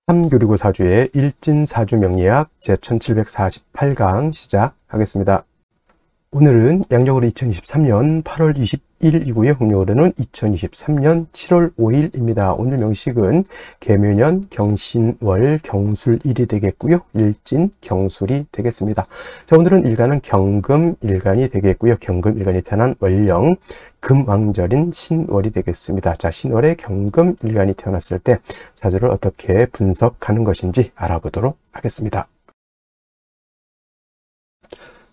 삼교리고 사주의 일진사주 명리학 제1748강 시작하겠습니다. 오늘은 양력으로 2023년 8월 20일이고요. 음력으로는 2023년 7월 5일입니다. 오늘 명식은 계묘년 경신월 경술일이 되겠고요. 일진 경술이 되겠습니다. 자, 오늘은 일간은 경금일간이 되겠고요. 경금일간이 태어난 월령 금왕절인 신월이 되겠습니다. 자, 신월에 경금일간이 태어났을 때 사주를 어떻게 분석하는 것인지 알아보도록 하겠습니다.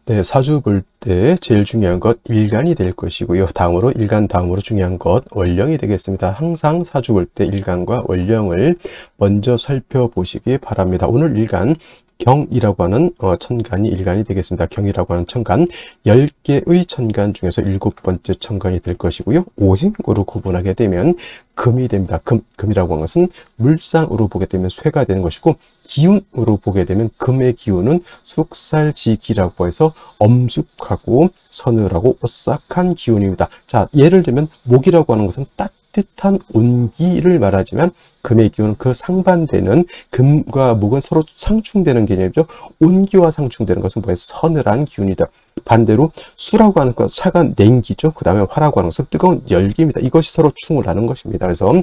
네, 사주 볼 때 제일 중요한 것 일간이 될 것이고요. 다음으로 일간 다음으로 중요한 것 월령이 되겠습니다. 항상 사주 볼 때 일간과 월령을 먼저 살펴보시기 바랍니다. 오늘 일간 경이라고 하는 천간이 일간이 되겠습니다. 경이라고 하는 천간 10개의 천간 중에서 7번째 천간이 될 것이고요. 오행으로 구분하게 되면 금이 됩니다. 금이라고 하는 것은 물상으로 보게 되면 쇠가 되는 것이고, 기운으로 보게 되면 금의 기운은 숙살지기라고 해서 엄숙하고 서늘하고 오싹한 기운입니다. 자, 예를 들면 목이라고 하는 것은 따뜻한 온기를 말하지만 금의 기운은 그 상반되는, 금과 목은 서로 상충되는 개념이죠. 온기와 상충되는 것은 뭐예요? 서늘한 기운이다. 반대로 수라고 하는 것은 차가운 냉기죠. 그 다음에 화라고 하는 것은 뜨거운 열기입니다. 이것이 서로 충을 하는 것입니다. 그래서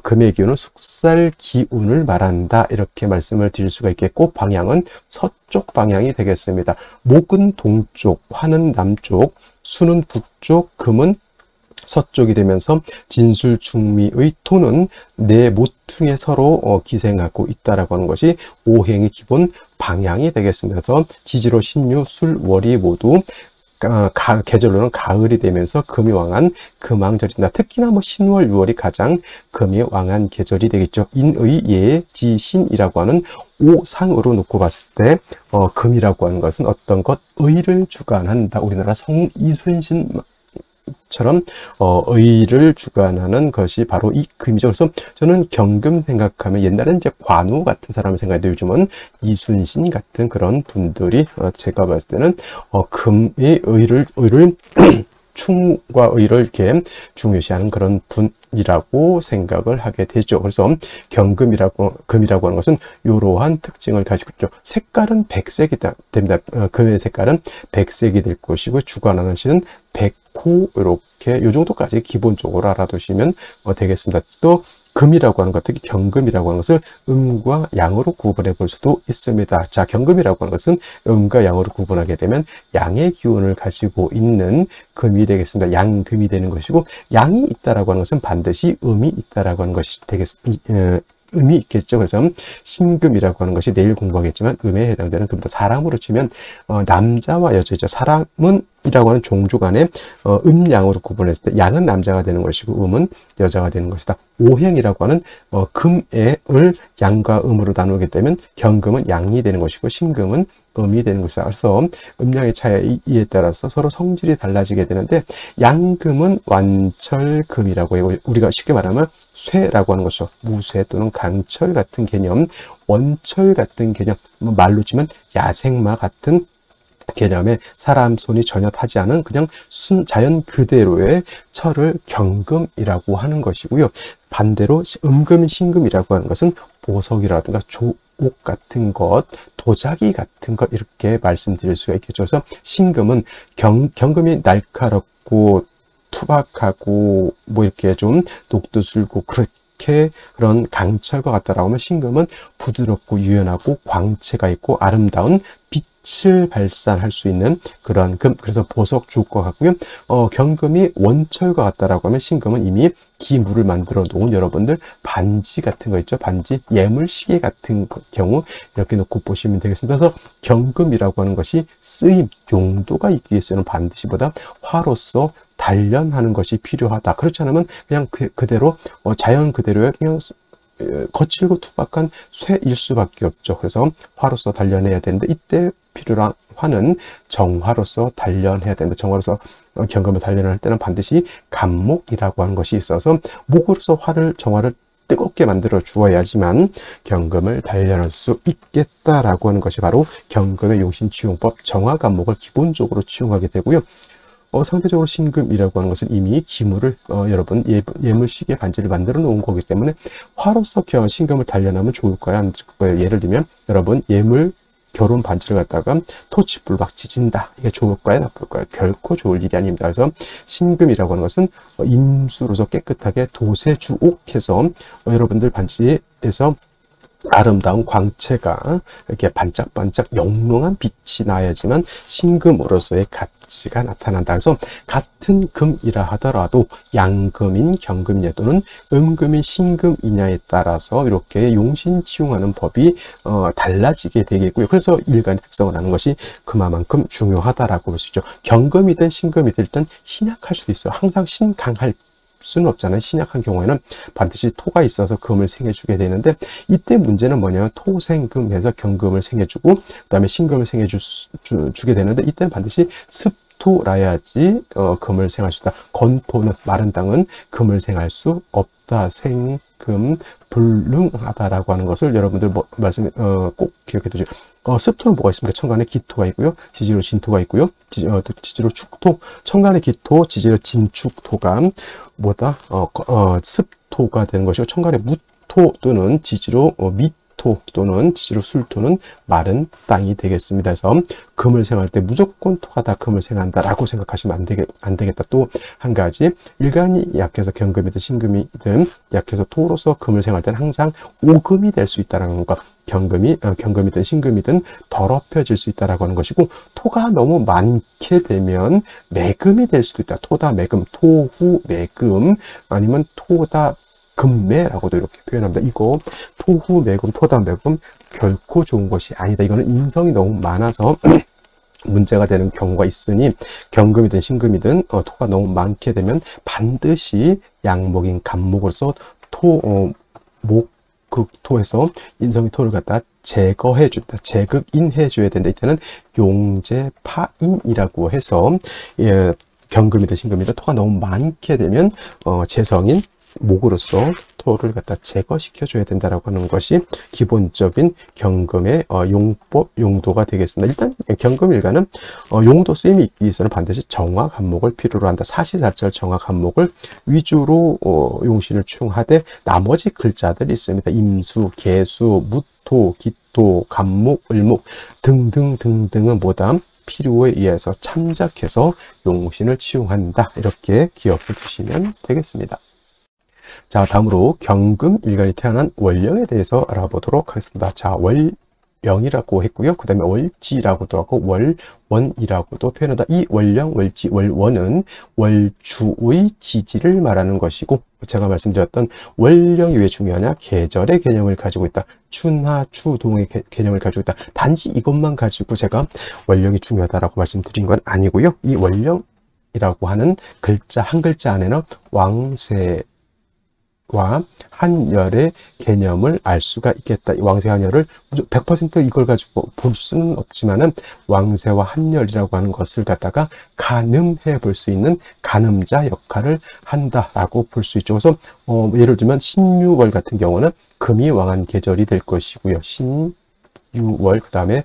금의 기운은 숙살 기운을 말한다, 이렇게 말씀을 드릴 수가 있겠고, 방향은 서쪽 방향이 되겠습니다. 목은 동쪽, 화는 남쪽, 수는 북쪽, 금은 서쪽이 되면서 진술중미의 토는 내 모퉁이에 서로 기생하고 있다라고 하는 것이 오행의 기본 방향이 되겠습니다. 그래서 지지로 신유, 술, 월이 모두 계절로는 가을이 되면서 금이 왕한 금왕절이다. 특히나 신월, 6월이 가장 금이 왕한 계절이 되겠죠. 인의, 예, 지, 신이라고 하는 오상으로 놓고 봤을 때 금이라고 하는 것은 어떤 것? 의를 주관한다. 우리나라 성이순신 처럼 의를 주관하는 것이 바로 이 금이죠. 그래서 저는 경금 생각하면 옛날에는 이제 관우 같은 사람을 생각해도 요즘은 이순신 같은 그런 분들이 제가 봤을 때는 금의 의를 충과 의를 이렇게 중요시하는 그런 분이라고 생각을 하게 되죠. 그래서 금이라고 하는 것은 이러한 특징을 가지고 있죠. 색깔은 백색이 됩니다. 금의 색깔은 백색이 될 것이고, 주관하는 신은 백호, 이렇게 요 정도까지 기본적으로 알아두시면 되겠습니다. 또 금이라고 하는 것, 특히 경금이라고 하는 것을 음과 양으로 구분해 볼 수도 있습니다. 자, 경금이라고 하는 것은 음과 양으로 구분하게 되면 양의 기운을 가지고 있는 금이 되겠습니다. 양금이 되는 것이고, 양이 있다라고 하는 것은 반드시 음이 있다라고 하는 것이 되겠습니다. 음이 있겠죠. 그래서 신금이라고 하는 것이 내일 공부하겠지만 음에 해당되는 금이다. 사람으로 치면 남자와 여자죠. 사람은 이라고 하는 종족 안에 음양으로 구분했을 때 양은 남자가 되는 것이고 음은 여자가 되는 것이다. 오행이라고 하는 금을 양과 음으로 나누게 되면 경금은 양이 되는 것이고 신금은 음이 되는 것이다. 그래서 음양의 차이에 따라서 서로 성질이 달라지게 되는데, 양금은 완철금이라고 해요. 우리가 쉽게 말하면 쇠라고 하는 것이죠. 무쇠 또는 강철 같은 개념, 원철 같은 개념, 말로 치면 야생마 같은 개념에 사람 손이 전혀 타지 않은 그냥 자연 그대로의 철을 경금이라고 하는 것이고요. 반대로 음금, 신금이라고 하는 것은 보석이라든가 조옥 같은 것, 도자기 같은 것, 이렇게 말씀드릴 수가 있겠죠. 그래서 신금은 경금이 날카롭고 투박하고 이렇게 좀 녹두술고 그런 강철과 같다라고 하면, 신금은 부드럽고 유연하고 광채가 있고 아름다운 빛을 발산할 수 있는 그런 금, 그래서 보석 주옥과 같고요. 경금이 원철과 같다라고 하면, 신금은 이미 기물을 만들어 놓은 여러분들 반지 같은 거 있죠. 반지, 예물시계 같은 경우 이렇게 놓고 보시면 되겠습니다. 그래서 경금이라고 하는 것이 쓰임, 용도가 있기 위해서는 반드시 보다 화로서 단련하는 것이 필요하다. 그렇지 않으면 그냥 그대로 자연 그대로의 그냥 거칠고 투박한 쇠일 수밖에 없죠. 그래서 화로서 단련해야 되는데, 이때 필요한 화는 정화로서 단련해야 된다. 정화로서 경금을 단련할 때는 반드시 간목이라고 하는 것이 있어서 목으로서 정화를 뜨겁게 만들어 주어야지만 경금을 단련할 수 있겠다라고 하는 것이 바로 경금의 용신치용법, 정화간목을 기본적으로 치용하게 되고요. 상대적으로 신금이라고 하는 것은 이미 기물을 여러분 예물시계 반지를 만들어 놓은 거기 때문에 화로서 신금을 단련하면 좋을까요? 안 좋을까요? 예를 들면 여러분 예물 결혼 반지를 갖다가 토치불 막 지진다. 이게 좋을까요? 나쁠까요? 결코 좋을 일이 아닙니다. 그래서 신금이라고 하는 것은 임수로서 깨끗하게 도세주옥해서 여러분들 반지에서 아름다운 광채가 이렇게 반짝반짝 영롱한 빛이 나야지만 신금으로서의 가치가 나타난다. 그래서 같은 금이라 하더라도 양금인 경금이냐 또는 음금인 신금이냐에 따라서 이렇게 용신치용하는 법이 달라지게 되겠고요. 그래서 일간의 특성을 아는 것이 그만큼 중요하다라고 볼 수 있죠. 경금이든 신금이든 일단 신약할 수도 있어요. 항상 신강할 수는 없잖아요. 신약한 경우에는 반드시 토가 있어서 금을 생해주게 되는데 이때 문제는 뭐냐면 토생금해서 경금을 생해주고 그 다음에 신금을 생해주게 되는데 이때는 반드시 습토라야지 금을 생할 수 있다. 건토는 마른 땅은 금을 생할 수 없다. 생금 불능하다라고 하는 것을 여러분들 꼭 기억해 두죠. 습토는 뭐가 있습니까? 천간에 기토가 있고요. 지지로 진토가 있고요. 지지로 축토, 천간에 기토, 지지로 진축토가 뭐다? 습토가 되는 것이고, 천간에 무토 또는 지지로 미토 또는 지지로 술토는 마른 땅이 되겠습니다. 그래서 금을 생할 때 무조건 토가 다 금을 생한다라고 생각하시면 안 되겠다. 또 한 가지, 일간이 약해서 경금이든 신금이든 약해서 토로서 금을 생할 때는 항상 오금이 될 수 있다는 것. 경금이든 신금이든 더럽혀질 수 있다라고 하는 것이고, 토가 너무 많게 되면 매금이 될 수도 있다. 토다 매금, 토후 매금, 아니면 토다 금매라고도 이렇게 표현합니다. 이거 토후 매금, 토다 매금 결코 좋은 것이 아니다. 이거는 인성이 너무 많아서 문제가 되는 경우가 있으니 경금이든 신금이든 토가 너무 많게 되면 반드시 양목인 간목으로서 극토에서 인성의 토를 갖다 제거해 준다. 제극인해 줘야 된다. 이때는 용제파인이라고 해서 경금이든 신금이든 토가 너무 많게 되면 재성인 목으로서 토를 갖다 제거시켜 줘야 된다라고 하는 것이 기본적인 경금의 용법, 용도가 되겠습니다. 일단 경금 일간은 용도 쓰임이 있기 위해서는 반드시 정화 간목을 필요로 한다. 사시사철 정화 간목을 위주로 용신을 충하되 나머지 글자들이 있습니다. 임수, 개수, 무토, 기토, 간목, 을목 등등등등은 뭐다? 필요에 의해서 참작해서 용신을 치용한다. 이렇게 기억해 주시면 되겠습니다. 자, 다음으로 경금 일간이 태어난 월령에 대해서 알아보도록 하겠습니다. 자, 월령이라고 했고요. 그 다음에 월지라고도 하고 월원이라고도 표현한다. 이 월령, 월지, 월원은 월주의 지지를 말하는 것이고, 제가 말씀드렸던 월령이 왜 중요하냐? 계절의 개념을 가지고 있다. 춘하, 추동의 개념을 가지고 있다. 단지 이것만 가지고 제가 월령이 중요하다라고 말씀드린 건 아니고요. 이 월령이라고 하는 글자, 한 글자 안에는 왕쇠 와 한열의 개념을 알 수가 있겠다. 왕세 한열을 100% 이걸 가지고 볼 수는 없지만은 왕세와 한열이라고 하는 것을 갖다가 가늠해 볼 수 있는 가늠자 역할을 한다라고 볼 수 있죠. 그래서 예를 들면 신유월 같은 경우는 금이 왕한 계절이 될 것이고요. 신유월, 그 다음에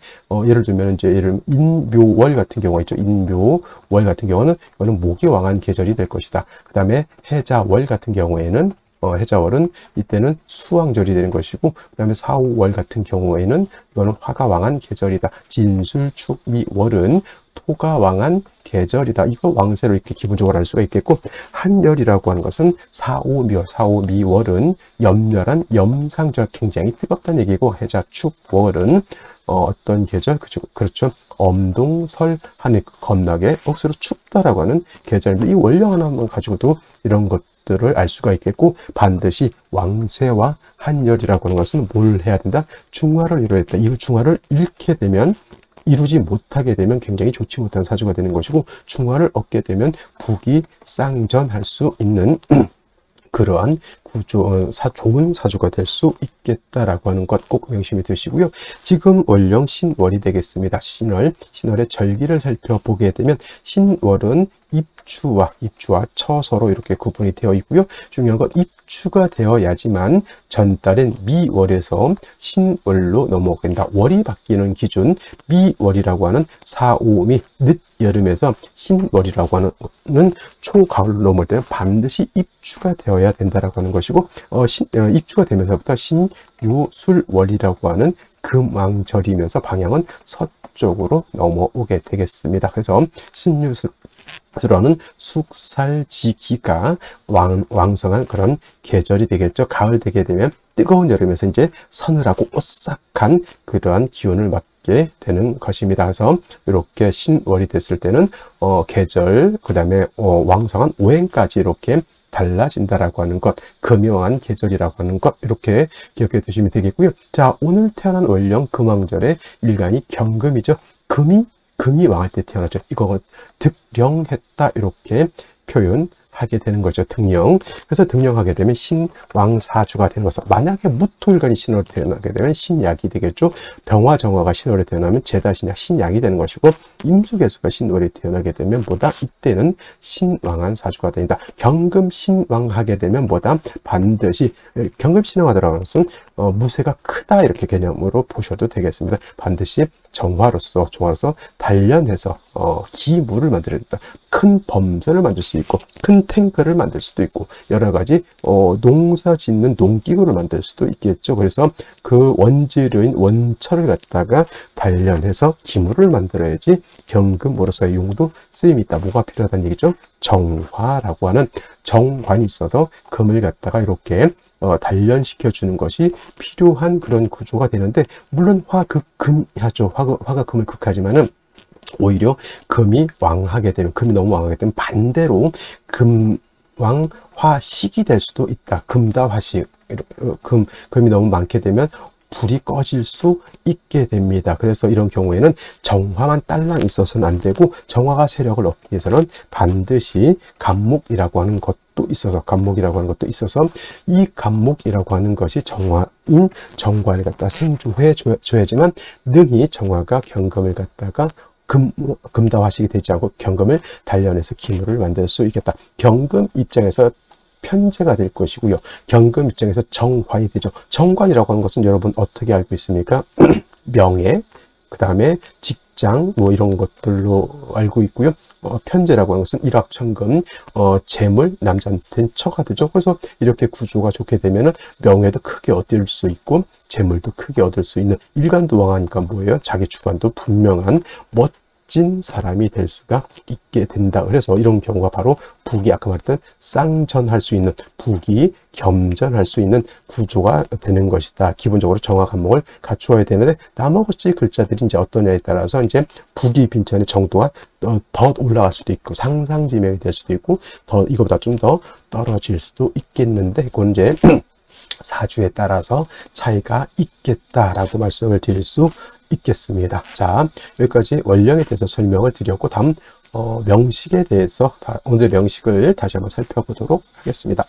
예를 들면 인묘월 같은 경우가 있죠. 인묘월 같은 경우는 이거는 목이 왕한 계절이 될 것이다. 그 다음에 해자월 같은 경우에는 해자월은 이때는 수왕절이 되는 것이고, 그 다음에 사오월 같은 경우에는 이거는 화가 왕한 계절이다. 진술축미월은 토가 왕한 계절이다. 이거 왕세로 이렇게 기본적으로 알 수가 있겠고, 한열이라고 하는 것은 사오미월은 염렬한 염상절, 굉장히 뜨겁다는 얘기고, 해자축월은 어떤 계절? 그렇죠. 엄동설 하늘 겁나게 억수로 춥다라고 하는 계절입니다. 이 원령 하나만 가지고도 이런 것들을 알 수가 있겠고, 반드시 왕세와 한열이라고 하는 것은 뭘 해야 된다? 중화를 이루어야 된다. 이 중화를 잃게 되면, 이루지 못하게 되면 굉장히 좋지 못한 사주가 되는 것이고, 중화를 얻게 되면 북이 쌍전할 수 있는 그러한 좋은 사주가 될 수 있겠다라고 하는 것 꼭 명심해 두시고요. 지금 월령 신월이 되겠습니다. 신월의 절기를 살펴보게 되면 신월은 입추와 처서로 이렇게 구분이 되어 있고요. 중요한 건 입추가 되어야지만 전달인 미월에서 신월로 넘어오게 된다. 월이 바뀌는 기준 미월이라고 하는 4, 5미 늦여름에서 신월이라고 하는 초가을로 넘어올 때는 반드시 입추가 되어야 된다라고 하는 것이고 입추가 되면서부터 신유술월이라고 하는 금왕절이면서 방향은 서쪽으로 넘어오게 되겠습니다. 그래서 신유술월은 숙살지기가 왕성한 그런 계절이 되겠죠. 가을 되게 되면 뜨거운 여름에서 이제 서늘하고 오싹한 그러한 기온을 맞게 되는 것입니다. 그래서 이렇게 신월이 됐을 때는 계절, 그 다음에 왕성한 오행까지 이렇게 달라진다라고 하는 것, 금요한 계절이라고 하는 것, 이렇게 기억해 두시면 되겠고요. 자, 오늘 태어난 월령 금왕절의 일간이 경금이죠. 금이 왕할 때 태어났죠. 이거 득령했다 이렇게 표현하게 되는 거죠. 득령. 그래서 득령하게 되면 신왕사주가 되는 것은, 만약에 무토일간이 신월에 태어나게 되면 신약이 되겠죠. 병화정화가 신월에 태어나면 제다신약 신약이 되는 것이고, 임수개수가 신월에 태어나게 되면 뭐다? 이때는 신왕한 사주가 된다. 경금 신왕하게 되면 뭐다? 반드시 경금 신왕하더라는 것은 무쇠가 크다 이렇게 개념으로 보셔도 되겠습니다. 반드시 정화로서 단련해서 기물을 만들어야 된다. 큰 범선을 만들 수 있고 큰 탱크를 만들 수도 있고 여러 가지 농사 짓는 농기구를 만들 수도 있겠죠. 그래서 그 원재료인 원철을 갖다가 단련해서 기물을 만들어야지 경금으로서의 용도 쓰임이 있다. 뭐가 필요하다는 얘기죠? 정화라고 하는 정관이 있어서 금을 갖다가 이렇게 단련시켜 주는 것이 필요한 그런 구조가 되는데, 물론 화극금하죠. 화가 금을 극하지만은 오히려 금이 왕하게 되면, 금이 너무 왕하게 되면 반대로 금왕화식이 될 수도 있다. 금다화식, 금이 너무 많게 되면 불이 꺼질 수 있게 됩니다. 그래서 이런 경우에는 정화만 딸랑 있어서는 안 되고, 정화가 세력을 얻기 위해서는 반드시 간목이라고 하는 것도 있어서, 이 간목이라고 하는 것이 정화인 정관을 갖다 생주해 줘야지만 능히 정화가 경금을 갖다가 금다화식이 되지 않고 경금을 단련해서 기물을 만들 수 있겠다. 경금 입장에서 편제가 될 것이고요. 경금 입장에서 정관이 되죠. 정관이라고 하는 것은 여러분 어떻게 알고 있습니까? 명예, 그 다음에 직장, 뭐 이런 것들로 알고 있고요. 편제라고 하는 것은 일확천금, 재물, 남자한테는 처가 되죠. 그래서 이렇게 구조가 좋게 되면은 명예도 크게 얻을 수 있고 재물도 크게 얻을 수 있는, 일간도 왕하니까 뭐예요? 자기 주관도 분명한 멋진 사람이 될 수가 있게 된다. 그래서 이런 경우가 바로 북이, 아까 말했던 쌍전할 수 있는, 북이 겸전할 수 있는 구조가 되는 것이다. 기본적으로 정화 간목을 갖추어야 되는데, 나머지 글자들이 이제 어떠냐에 따라서 이제 북이 빈천의 정도가 더 올라갈 수도 있고 상상지명이 될 수도 있고 이거보다 좀 더 떨어질 수도 있겠는데, 그건 이제 사주에 따라서 차이가 있겠다라고 말씀을 드릴 수 있겠습니다. 자, 여기까지 월령에 대해서 설명을 드렸고, 다음 명식에 대해서 오늘 명식을 다시 한번 살펴보도록 하겠습니다.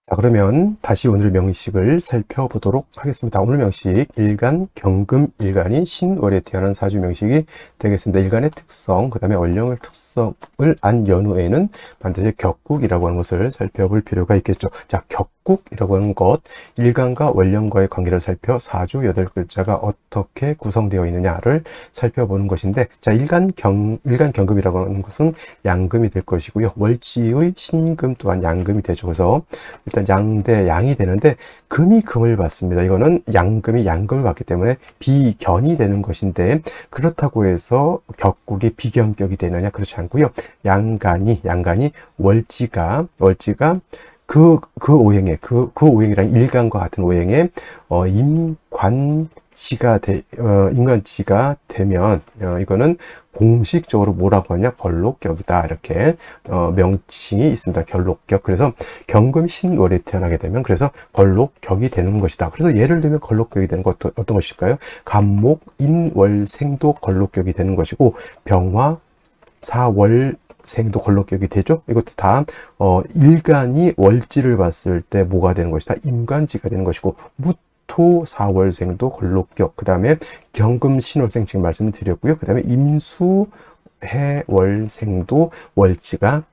자, 그러면 다시 오늘 명식을 살펴보도록 하겠습니다. 오늘 명식, 일간, 경금, 일간이 신월에 태어난 사주 명식이 되겠습니다. 일간의 특성, 그 다음에 월령의 특성을 안 연후에는 반드시 격국이라고 하는 것을 살펴볼 필요가 있겠죠. 자, 격국이라고 하는 것, 일간과 월령과의 관계를 살펴 사주 8글자가 어떻게 구성되어 있느냐를 살펴보는 것인데, 자, 일간 경금이라고 하는 것은 양금이 될 것이고요. 월지의 신금 또한 양금이 되죠. 그래서 일단 양대 양이 되는데, 금이 금을 받습니다. 이거는 양금이 양금을 받기 때문에 비견이 되는 것인데, 그렇다고 해서 격국이 비견격이 되느냐? 그렇지 않고요. 양간이 월지가 그 오행이란 일간과 같은 오행에 인관지가 되면 이거는 공식적으로 뭐라고 하냐? 걸록격이다. 이렇게 명칭이 있습니다. 걸록격. 그래서 경금 신월에 태어나게 되면 그래서 걸록격이 되는 것이다. 그래서 예를 들면 걸록격이 되는 것도 어떤 것일까요? 간목 인월생도 걸록격이 되는 것이고, 병화 사월 사월생도 걸록격이 되죠. 이것도 다 일간이 월지를 봤을 때 뭐가 되는 것이다? 임관지가 되는 것이고, 무토 사월생도 걸록격, 그 다음에 경금 신월생 지금 말씀을 드렸고요. 그 다음에 임수 해월생도 월지가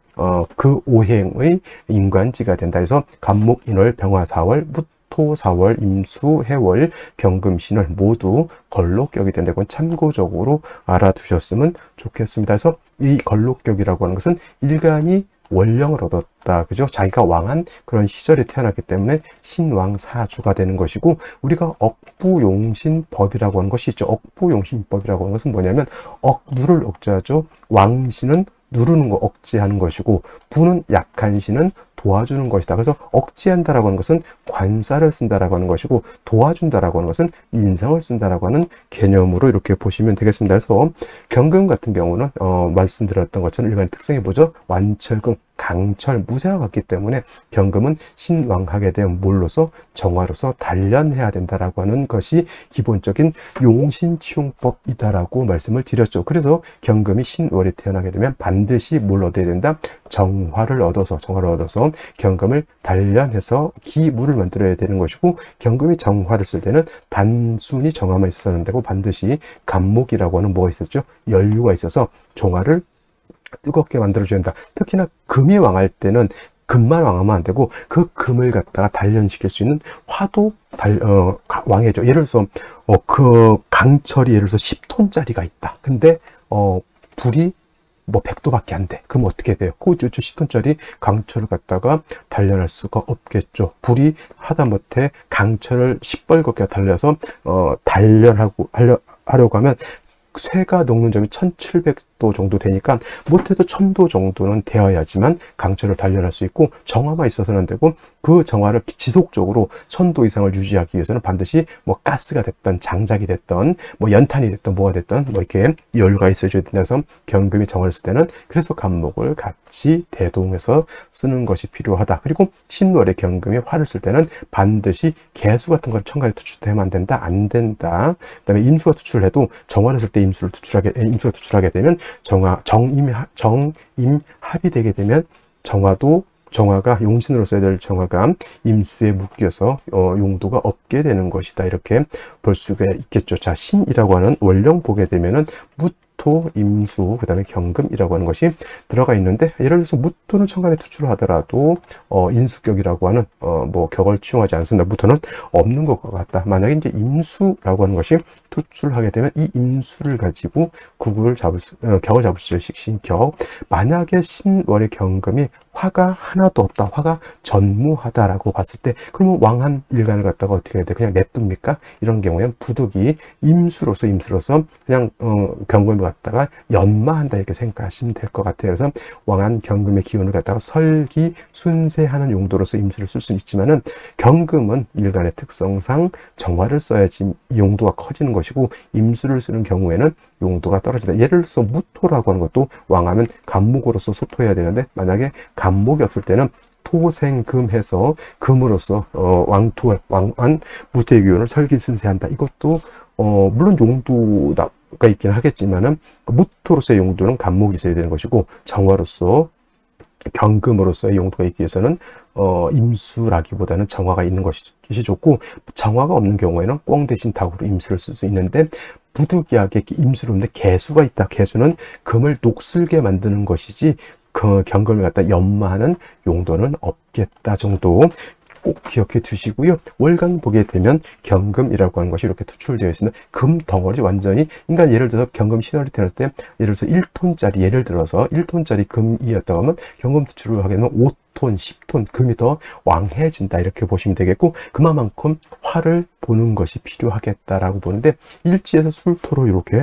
그 오행의 인관지가 된다. 그래서 간목, 인월, 병화, 사월, 무토, 사월, 임수, 해월, 경금, 신월 모두 걸록격이 된다. 건 참고적으로 알아두셨으면 좋겠습니다. 그래서 이 걸록격이라고 하는 것은 일간이 원령을 얻었다. 그죠? 자기가 왕한 그런 시절에 태어났기 때문에 신왕사주가 되는 것이고, 우리가 억부용신법이라고 하는 것이 있죠. 억부용신법이라고 하는 것은 뭐냐면, 누를 억제하죠. 왕신은 누르는 거, 억제하는 것이고, 부는 약한 신은 도와주는 것이다. 그래서 억제한다라고 하는 것은 관사를 쓴다라고 하는 것이고, 도와준다라고 하는 것은 인성을 쓴다라고 하는 개념으로 이렇게 보시면 되겠습니다. 그래서 경금 같은 경우는 말씀드렸던 것처럼 일간의 특성이 뭐죠? 완철금, 강철, 무쇠와 같기 때문에 경금은 신왕하게 되면 뭘로서? 정화로서 단련해야 된다라고 하는 것이 기본적인 용신치용법이다라고 말씀을 드렸죠. 그래서 경금이 신월에 태어나게 되면 반드시 뭘 얻어야 된다? 정화를 얻어서 경금을 단련해서 기물을 만들어야 되는 것이고, 경금이 정화를 쓸 때는 단순히 정화만 있어서는 안 되고 반드시 간목이라고 하는 뭐가 있었죠? 연류가 있어서 정화를 뜨겁게 만들어줘야 된다. 특히나 금이 왕할 때는 금만 왕하면 안 되고 그 금을 갖다가 단련시킬 수 있는 화도 왕해죠. 예를 들어서 그 강철이 예를 들어서 10톤짜리가 있다. 근데 불이 뭐 100도밖에 안 돼. 그럼 어떻게 돼요? 그 10톤짜리 강철을 갖다가 단련할 수가 없겠죠. 불이 하다못해 강철을 시뻘겋게 달려서 하려고 하면 쇠가 녹는 점이 1700도 정도 되니까 못해도 1000도 정도는 되어야지만 강철을 단련할 수 있고, 정화만 있어서는 안 되고, 그 정화를 지속적으로 1000도 이상을 유지하기 위해서는 반드시 뭐 가스가 됐던 장작이 됐던 뭐 연탄이 됐던 뭐가 됐던 뭐 이렇게 연료가 있어줘야 된다서 경금이 정화를 쓸 때는 그래서 간목을 같이 대동해서 쓰는 것이 필요하다. 그리고 신월의 경금이 화를 쓸 때는 반드시 개수 같은 건 첨가에 투출되면 안 된다. 안 된다. 그다음에 임수가 투출을 해도 정화를 쓸 때 임수가 투출하게 되면 정임합이 되게 되면 정화가 용신으로 써야 될 정화가 임수에 묶여서 용도가 없게 되는 것이다. 이렇게 볼 수가 있겠죠. 자, 신이라고 하는 원령 보게 되면은 무토, 임수, 그 다음에 경금이라고 하는 것이 들어가 있는데, 예를 들어서 무토는 천간에 투출을 하더라도 인수격이라고 하는 뭐 격을 취용하지 않습니다. 무토는 없는 것 같다. 만약에 이제 임수라고 하는 것이 투출하게 되면 이 임수를 가지고 격을 잡을 수 있죠. 식신격. 만약에 신월의 경금이 화가 하나도 없다. 화가 전무하다라고 봤을 때, 그러면 왕한 일간을 갖다가 어떻게 해야 돼? 그냥 냅둡니까? 이런 경우에는 부득이 임수로서 그냥 경금을 갖다가 연마한다 이렇게 생각하시면 될 것 같아요. 그래서 왕한 경금의 기운을 갖다가 설기 순세하는 용도로서 임수를 쓸 수는 있지만은, 경금은 일간의 특성상 정화를 써야지 용도가 커지는 것이고, 임수를 쓰는 경우에는 용도가 떨어진다. 예를 들어서 무토라고 하는 것도 왕하면 간목으로서 소토해야 되는데, 만약에 간목이 없을 때는 토생금해서 금으로서 왕한 무토의 기운을 설기순세한다. 이것도 물론 용도가 있긴 하겠지만은, 무토로서의 용도는 간목이 있어야 되는 것이고, 정화로서 경금으로서의 용도가 있기 위해서는 임수라기보다는 정화가 있는 것이 좋고, 정화가 없는 경우에는 꽁 대신 닭으로 임수를 쓸 수 있는데, 부득이하게 임수로 없는데 개수가 있다. 개수는 금을 녹슬게 만드는 것이지 그 경금을 갖다 연마하는 용도는 없겠다 정도 꼭 기억해 두시고요. 월간 보게 되면 경금이라고 하는 것이 이렇게 투출되어 있습니다. 금 덩어리 완전히, 그러니까 예를 들어서 경금 신월이 태어났을 때 예를 들어서 1톤짜리 금이었다고 하면 경금 투출을 하게 되면 5톤, 10톤 금이 더 왕해진다 이렇게 보시면 되겠고, 그만큼 화를 보는 것이 필요하겠다라고 보는데, 일지에서 술토로 이렇게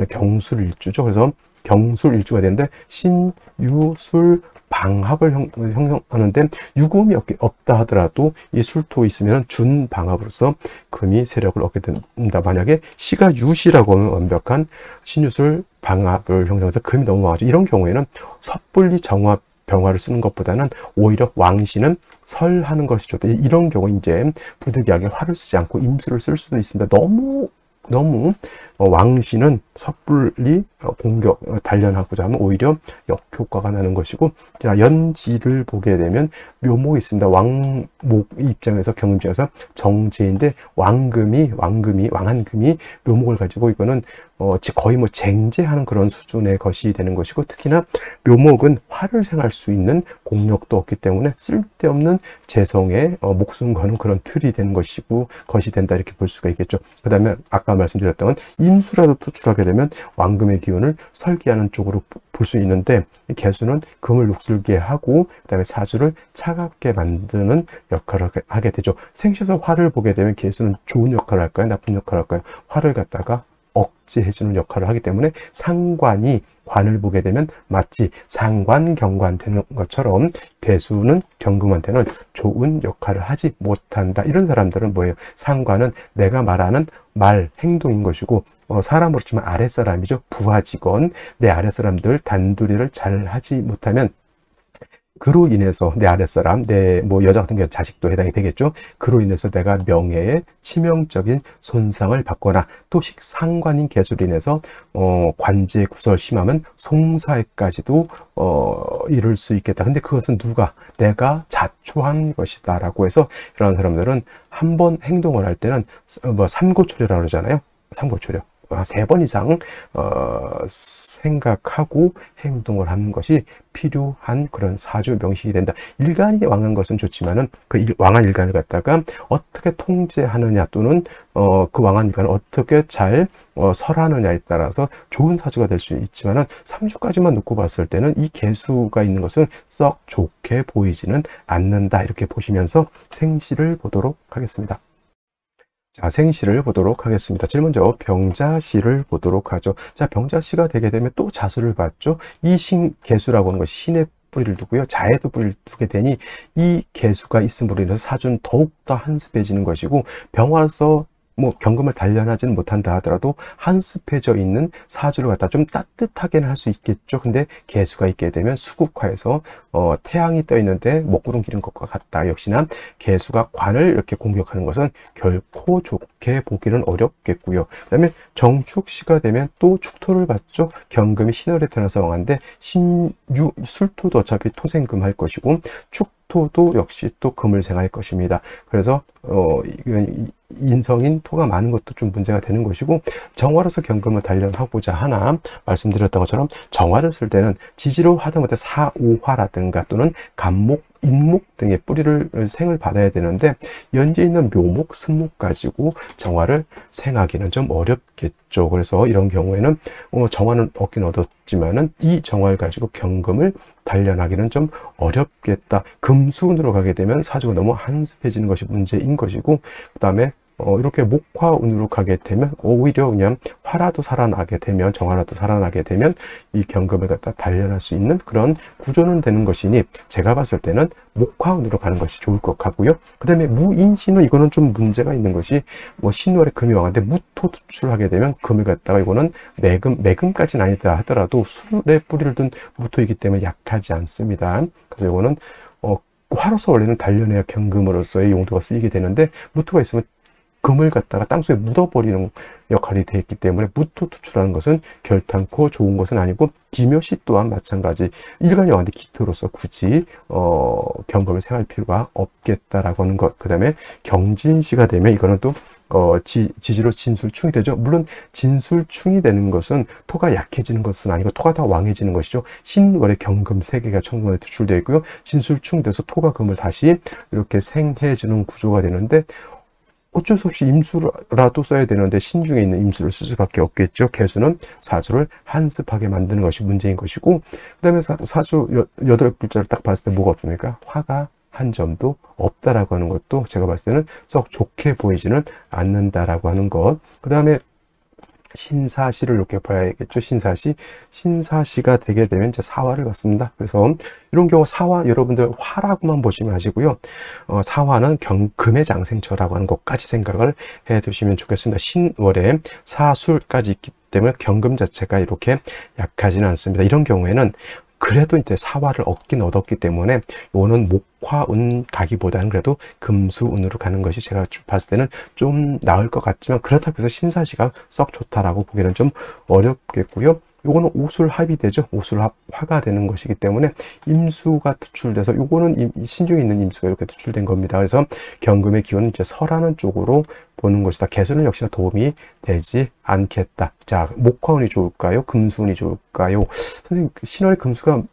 경술일주죠. 그래서 경술일주가 되는데 신유술 방합을 형성하는데, 유금이 없다 하더라도 이 술토 있으면 준방합으로서 금이 세력을 얻게 된다. 만약에 시가 유시라고 하면 완벽한 신유술 방합을 형성해서 금이 너무 많아져. 이런 경우에는 섣불리 정화 병화를 쓰는 것보다는 오히려 왕신은 설하는 것이 좋다. 이런 경우 이제 부득이하게 화를 쓰지 않고 임수를 쓸 수도 있습니다. 너무 왕신은 섣불리 공격, 단련하고자 하면 오히려 역효과가 나는 것이고, 자, 연지를 보게 되면 묘목이 있습니다. 왕목 입장에서, 경금 입장에서 정제인데, 왕한금이 묘목을 가지고 이거는 거의 뭐 쟁제하는 그런 수준의 것이 되는 것이고, 특히나 묘목은 화를 생할 수 있는 공력도 없기 때문에 쓸데없는 재성에 목숨 거는 그런 틀이 되는 것이 된다, 이렇게 볼 수가 있겠죠. 그 다음에 아까 말씀드렸던 임수라도 투출하게 되면 왕금의 기운을 설계하는 쪽으로 볼 수 있는데, 개수는 금을 녹슬게 하고 그 다음에 사주를 차갑게 만드는 역할을 하게 되죠. 생시에서 화를 보게 되면 개수는 좋은 역할을 할까요? 나쁜 역할을 할까요? 화를 갖다가 억제해주는 역할을 하기 때문에 상관이 관을 보게 되면 마치 상관, 경관 되는 것처럼 개수는 경금한테는 좋은 역할을 하지 못한다. 이런 사람들은 뭐예요? 상관은 내가 말하는 말, 행동인 것이고, 사람으로 치면 아랫사람이죠. 부하 직원, 내 아랫사람들 단둘이를 잘 하지 못하면 그로 인해서 내 아랫사람, 내 여자 같은 경우 자식도 해당이 되겠죠. 그로 인해서 내가 명예에 치명적인 손상을 받거나, 또 상관인 개수로 인해서 관제 구설 심하면 송사에까지도 이룰 수 있겠다. 근데 그것은 내가 자초한 것이다 라고 해서, 이런 사람들은 한번 행동을 할 때는 삼고초려라고 그러잖아요. 삼고초려. 3번 이상 생각하고 행동을 하는 것이 필요한 그런 사주 명식이 된다. 일간이 왕한 것은 좋지만은 그 왕한 일간을 갖다가 어떻게 통제하느냐, 또는 그 왕한 일간을 어떻게 잘 설하느냐에 따라서 좋은 사주가 될 수 있지만은 3주까지만 놓고 봤을 때는 이 개수가 있는 것은 썩 좋게 보이지는 않는다, 이렇게 보시면서 생시를 보도록 하겠습니다. 자, 생시를 보도록 하겠습니다. 제일 먼저 병자시를 보도록 하죠. 자, 병자시가 되게 되면 또 자수를 받죠. 이 개수라고 하는 것이 신의 뿌리를 두고요, 자에도 뿌리를 두게 되니 이 개수가 있음으로 인해서 사주는 더욱더 한습해지는 것이고, 병화로서 경금을 단련하지는 못한다 하더라도 한습해져 있는 사주를 갖다 좀 따뜻하게는 할 수 있겠죠. 근데 개수가 있게 되면 수국화해서 태양이 떠 있는데 먹구름 기른 것과 같다. 역시나 개수가 관을 이렇게 공격하는 것은 결코 좋게 보기는 어렵겠고요. 그 다음에 정축시가 되면 또 축토를 받죠. 경금이 신월에 태어나서 왕한데 술토도 어차피 토생금 할 것이고, 축토도 역시 또 금을 생할 것입니다. 그래서 인성인 토가 많은 것도 좀 문제가 되는 것이고, 정화로서 경금을 단련하고자 하나 말씀드렸던 것처럼 정화를 쓸 때는 지지로 하다못해 사오화라든가 또는 간목, 인목 등의 뿌리를 생을 받아야 되는데, 연재 있는 묘목, 승목 가지고 정화를 생하기는 좀 어렵겠죠. 그래서 이런 경우에는 정화는 얻긴 얻었지만은 이 정화를 가지고 경금을 단련하기는 좀 어렵겠다. 금수운으로 가게 되면 사주가 너무 한습해지는 것이 문제인 것이고, 그 다음에 이렇게 목화운으로 가게 되면 오히려 그냥 화라도 살아나게 되면, 정화라도 살아나게 되면 이 경금을 갖다 단련할 수 있는 그런 구조는 되는 것이니, 제가 봤을 때는 목화운으로 가는 것이 좋을 것 같고요. 그 다음에 무인신은 이거는 좀 문제가 있는 것이, 신월에 금이 왕한데 무토 투출하게 되면 금을 갖다가, 이거는 매금까지는 아니다 하더라도 술에 뿌리를 둔 무토이기 때문에 약하지 않습니다. 그래서 이거는 화로서 원래는 단련해야 경금으로서의 용도가 쓰이게 되는데, 무토가 있으면 금을 갖다가 땅속에 묻어버리는 역할이 되어 있기 때문에 무토 투출하는 것은 결탄코 좋은 것은 아니고, 기묘시 또한 마찬가지. 일간이 왕한테 기토로서 굳이 경금을 생할 필요가 없겠다라고 하는 것. 그 다음에 경진시가 되면 이거는 또 지지로 진술충이 되죠. 물론 진술충이 되는 것은 토가 약해지는 것은 아니고 토가 더 왕해지는 것이죠. 신월의 경금 3개가 천간에 투출되어 있고요. 진술충 돼서 토가 금을 다시 이렇게 생해주는 구조가 되는데, 어쩔 수 없이 임수라도 써야 되는데 신중에 있는 임수를 쓸 수밖에 없겠죠. 개수는 사주를 한습하게 만드는 것이 문제인 것이고, 그 다음에 사주 8글자를 딱 봤을 때 뭐가 없습니까? 화가 한 점도 없다라고 하는 것도 제가 봤을 때는 썩 좋게 보이지는 않는다라고 하는 것. 그 다음에 신사시를 이렇게 봐야겠죠. 신사시가 되게 되면 이제 사화를 갖습니다. 그래서 이런 경우 사화, 여러분들 화라고만 보시면 아시고요. 사화는 금의 장생처라고 하는 것까지 생각을 해 두시면 좋겠습니다. 신월에 사술까지 있기 때문에 경금 자체가 이렇게 약하지는 않습니다. 이런 경우에는 그래도 이제 사화를 얻긴 얻었기 때문에 요거는 목화운 가기보다는 그래도 금수운으로 가는 것이 제가 봤을 때는 좀 나을 것 같지만, 그렇다고 해서 신사시가 썩 좋다라고 보기는 좀 어렵겠고요. 요거는 오술합이 되죠. 오술합화가 되는 것이기 때문에 임수가 투출돼서, 요거는 신중에 있는 임수가 이렇게 투출된 겁니다. 그래서 경금의 기운은 이제 설하는 쪽으로 보는 것이다. 개수는 역시나 도움이 되지 않겠다. 자, 목화운이 좋을까요? 금수운이 좋을까요? 선생님, 신월에 금수가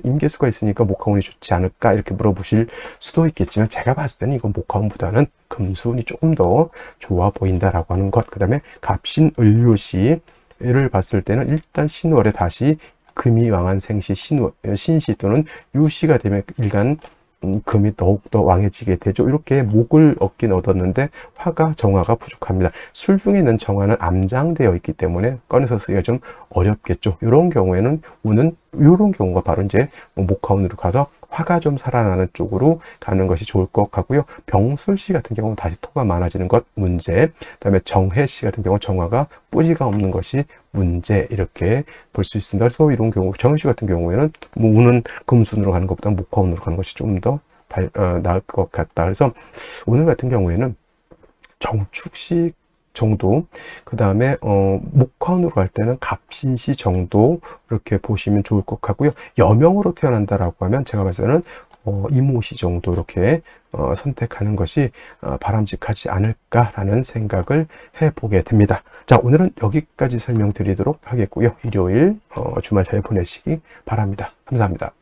임계수가 있으니까 목화운이 좋지 않을까? 이렇게 물어보실 수도 있겠지만, 제가 봤을 때는 이건 목화운보다는 금수운이 조금 더 좋아 보인다라고 하는 것. 그 다음에 갑신을유시를 봤을 때는 일단 신월에 다시 금이 왕한 생시, 신시 또는 유시가 되면 일간 금이 더욱더 왕해지게 되죠. 이렇게 목을 얻긴 얻었는데 화가, 정화가 부족합니다. 술 중에는 정화는 암장되어 있기 때문에 꺼내서 쓰기가 좀 어렵겠죠. 이런 경우에는 운은, 이런 경우가 바로 이제 목화운으로 가서 화가 좀 살아나는 쪽으로 가는 것이 좋을 것 같고요. 병술시 같은 경우는 다시 토가 많아지는 것 문제, 그다음에 정해시 같은 경우 정화가 뿌리가 없는 것이 문제, 이렇게 볼 수 있습니다. 그래서 이런 경우, 정해시 같은 경우에는 뭐 운은 금순으로 가는 것보다 목화운으로 가는 것이 좀 더 나을 것 같다. 그래서 오늘 같은 경우에는 정축시 정도, 그 다음에 목화운으로 갈 때는 갑신시 정도, 이렇게 보시면 좋을 것 같고요. 여명으로 태어난다라고 하면 제가 봤을 때는 이모시 정도 이렇게 선택하는 것이 바람직하지 않을까라는 생각을 해보게 됩니다. 자, 오늘은 여기까지 설명드리도록 하겠고요. 일요일 주말 잘 보내시기 바랍니다. 감사합니다.